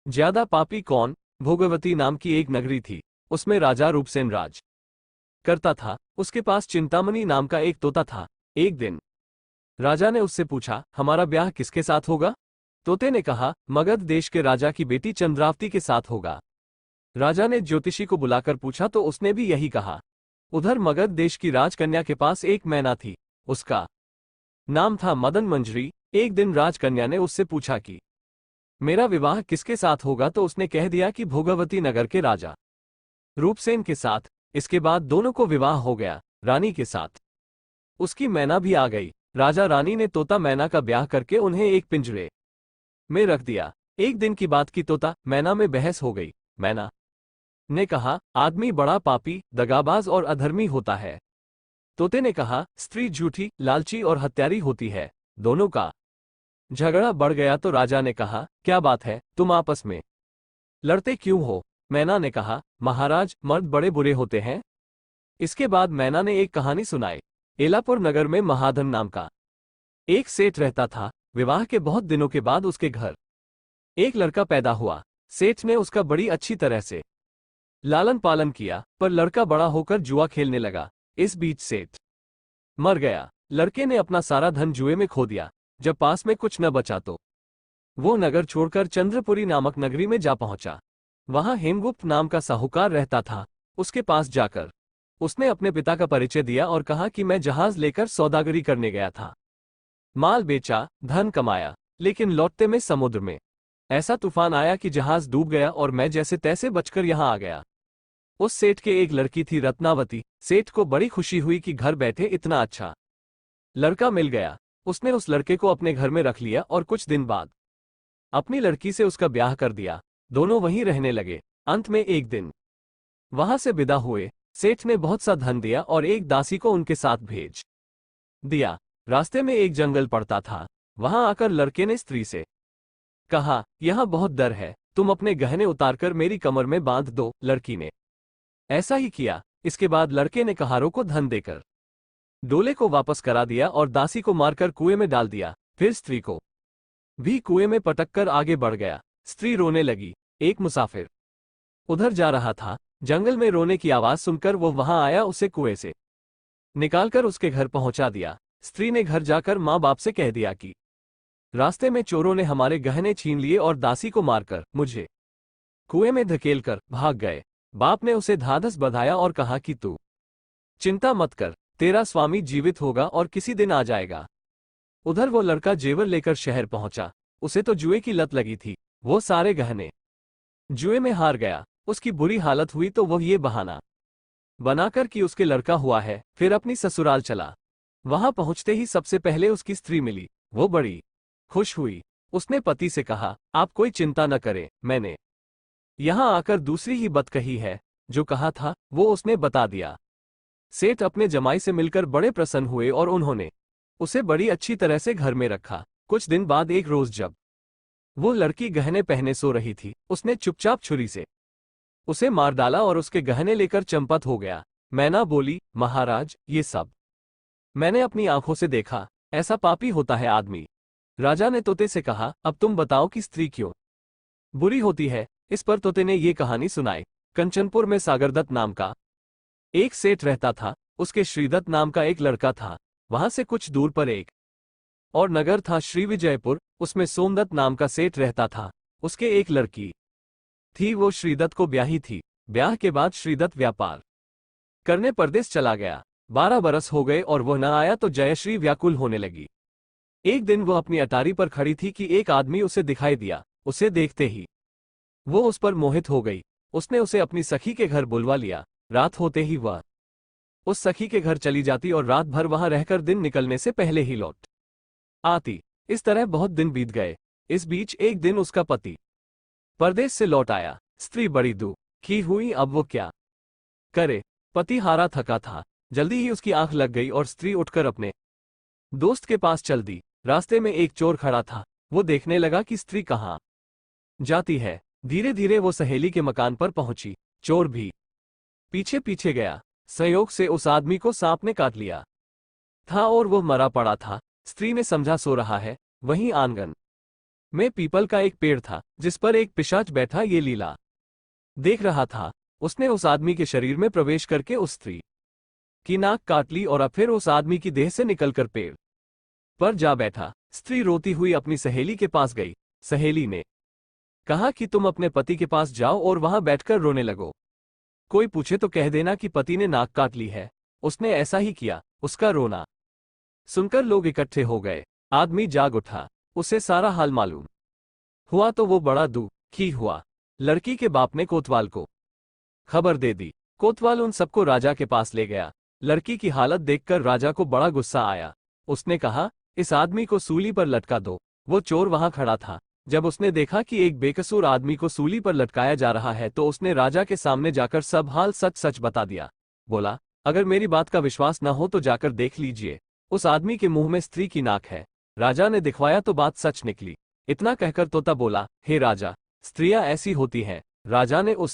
ज्यादा पापी कौन? भोगवती नाम की एक नगरी थी। उसमें राजा रूपसेन राज करता था। उसके पास चिंतामणि नाम का एक तोता था। एक दिन राजा ने उससे पूछा, हमारा ब्याह किसके साथ होगा? तोते ने कहा, मगध देश के राजा की बेटी चंद्रावती के साथ होगा। राजा ने ज्योतिषी को बुलाकर पूछा तो उसने भी यही कहा। उधर मगध देश की राजकन्या के पास एक मैना थी। उसका नाम था मदन मंजरी। एक दिन राजकन्या ने उससे पूछा कि मेरा विवाह किसके साथ होगा, तो उसने कह दिया कि भोगवती नगर के राजा रूपसेन के साथ। इसके बाद दोनों को विवाह हो गया, रानी के साथ। उसकी मैना भी आ गई। राजा रानी ने तोता मैना का ब्याह करके उन्हें एक पिंजरे में रख दिया। एक दिन की बात की तोता मैना में बहस हो गई। मैना ने कहा, आदमी बड़ा पापी, दगाबाज और अधर्मी होता है। तोते ने कहा, स्त्री झूठी, लालची और हत्यारी होती है। दोनों का झगड़ा बढ़ गया तो राजा ने कहा, क्या बात है, तुम आपस में लड़ते क्यों हो? मैना ने कहा, महाराज, मर्द बड़े बुरे होते हैं। इसके बाद मैना ने एक कहानी सुनाई। एलापुर नगर में महाधन नाम का एक सेठ रहता था। विवाह के बहुत दिनों के बाद उसके घर एक लड़का पैदा हुआ। सेठ ने उसका बड़ी अच्छी तरह से लालन पालन किया, पर लड़का बड़ा होकर जुआ खेलने लगा। इस बीच सेठ मर गया। लड़के ने अपना सारा धन जुए में खो दिया। जब पास में कुछ न बचा तो वो नगर छोड़कर चंद्रपुरी नामक नगरी में जा पहुंचा। वहां हेमगुप्त नाम का साहूकार रहता था। उसके पास जाकर उसने अपने पिता का परिचय दिया और कहा कि मैं जहाज लेकर सौदागरी करने गया था। माल बेचा, धन कमाया, लेकिन लौटते में समुद्र में ऐसा तूफान आया कि जहाज डूब गया और मैं जैसे तैसे बचकर यहां आ गया। उस सेठ के एक लड़की थी, रत्नावती। सेठ को बड़ी खुशी हुई कि घर बैठे इतना अच्छा लड़का मिल गया। उसने उस लड़के को अपने घर में रख लिया और कुछ दिन बाद अपनी लड़की से उसका ब्याह कर दिया। दोनों वहीं रहने लगे। अंत में एक दिन वहां से विदा हुए। सेठ ने बहुत सा धन दिया और एक दासी को उनके साथ भेज दिया। रास्ते में एक जंगल पड़ता था। वहां आकर लड़के ने स्त्री से कहा, यहां बहुत डर है, तुम अपने गहने उतारकर मेरी कमर में बांध दो। लड़की ने ऐसा ही किया। इसके बाद लड़के ने कहारों को धन देकर डोले को वापस करा दिया और दासी को मारकर कुएं में डाल दिया। फिर स्त्री को भी कुएं में पटककर आगे बढ़ गया। स्त्री रोने लगी। एक मुसाफिर उधर जा रहा था। जंगल में रोने की आवाज सुनकर वो वहां आया, उसे कुएं से निकालकर उसके घर पहुंचा दिया। स्त्री ने घर जाकर माँ बाप से कह दिया कि रास्ते में चोरों ने हमारे गहने छीन लिए और दासी को मारकर मुझे कुएं में धकेलकर भाग गए। बाप ने उसे ढाढ़स बंधाया और कहा कि तू चिंता मत कर, तेरा स्वामी जीवित होगा और किसी दिन आ जाएगा। उधर वो लड़का जेवर लेकर शहर पहुंचा। उसे तो जुए की लत लगी थी। वो सारे गहने जुए में हार गया। उसकी बुरी हालत हुई तो वह ये बहाना बनाकर कि उसके लड़का हुआ है, फिर अपनी ससुराल चला। वहां पहुंचते ही सबसे पहले उसकी स्त्री मिली। वो बड़ी खुश हुई। उसने पति से कहा, आप कोई चिंता न करें, मैंने यहां आकर दूसरी ही बात कही है। जो कहा था वो उसने बता दिया। सेठ अपने जमाई से मिलकर बड़े प्रसन्न हुए और उन्होंने उसे बड़ी अच्छी तरह से घर में रखा। कुछ दिन बाद एक रोज जब वो लड़की गहने पहने सो रही थी, उसने चुपचाप छुरी से उसे मार डाला और उसके गहने लेकर चंपत हो गया। मैना बोली, महाराज, ये सब मैंने अपनी आंखों से देखा। ऐसा पापी होता है आदमी। राजा ने तोते से कहा, अब तुम बताओ कि स्त्री क्यों बुरी होती है। इस पर तोते ने ये कहानी सुनाई। कंचनपुर में सागरदत्त नाम का एक सेठ रहता था। उसके श्रीदत्त नाम का एक लड़का था। वहां से कुछ दूर पर एक और नगर था, श्री विजयपुर। उसमें सोमदत्त नाम का सेठ रहता था। उसके एक लड़की थी, वो श्रीदत्त को ब्याही थी। ब्याह के बाद श्रीदत्त व्यापार करने परदेश चला गया। 12 बरस हो गए और वह न आया तो जयश्री व्याकुल होने लगी। एक दिन वह अपनी अटारी पर खड़ी थी कि एक आदमी उसे दिखाई दिया। उसे देखते ही वो उस पर मोहित हो गई। उसने उसे अपनी सखी के घर बुलवा लिया। रात होते ही वह उस सखी के घर चली जाती और रात भर वहां रहकर दिन निकलने से पहले ही लौट आती। इस तरह बहुत दिन बीत गए। इस बीच एक दिन उसका पति परदेश से लौट आया। स्त्री बड़ी दुखी हुई। अब वो क्या करे? पति हारा थका था। जल्दी ही उसकी आंख लग गई और स्त्री उठकर अपने दोस्त के पास चल दी। रास्ते में एक चोर खड़ा था। वो देखने लगा कि स्त्री कहाँ जाती है। धीरे धीरे वो सहेली के मकान पर पहुंची। चोर भी पीछे पीछे गया। संयोग से उस आदमी को सांप ने काट लिया था और वो मरा पड़ा था। स्त्री ने समझा सो रहा है। वहीं आंगन मैं पीपल का एक पेड़ था जिस पर एक पिशाच बैठा ये लीला देख रहा था। उसने उस आदमी के शरीर में प्रवेश करके उस स्त्री की नाक काट ली और अब फिर उस आदमी की देह से निकलकर पेड़ पर जा बैठा। स्त्री रोती हुई अपनी सहेली के पास गई। सहेली ने कहा कि तुम अपने पति के पास जाओ और वहां बैठकर रोने लगो। कोई पूछे तो कह देना कि पति ने नाक काट ली है। उसने ऐसा ही किया। उसका रोना सुनकर लोग इकट्ठे हो गए। आदमी जाग उठा। उसे सारा हाल मालूम हुआ तो वो बड़ा दुखी हुआ। लड़की के बाप ने कोतवाल को खबर दे दी। कोतवाल उन सबको राजा के पास ले गया। लड़की की हालत देखकर राजा को बड़ा गुस्सा आया। उसने कहा, इस आदमी को सूली पर लटका दो। वो चोर वहां खड़ा था। जब उसने देखा कि एक बेकसूर आदमी को सूली पर लटकाया जा रहा है तो उसने राजा के सामने जाकर सब हाल सच सच बता दिया। बोला, अगर मेरी बात का विश्वास न हो तो जाकर देख लीजिए। उस आदमी के मुंह में स्त्री की नाक है। राजा ने दिखवाया तो बात सच निकली। इतना कहकर तोता बोला, हे राजा, स्त्रियां ऐसी होती हैं। राजा ने उस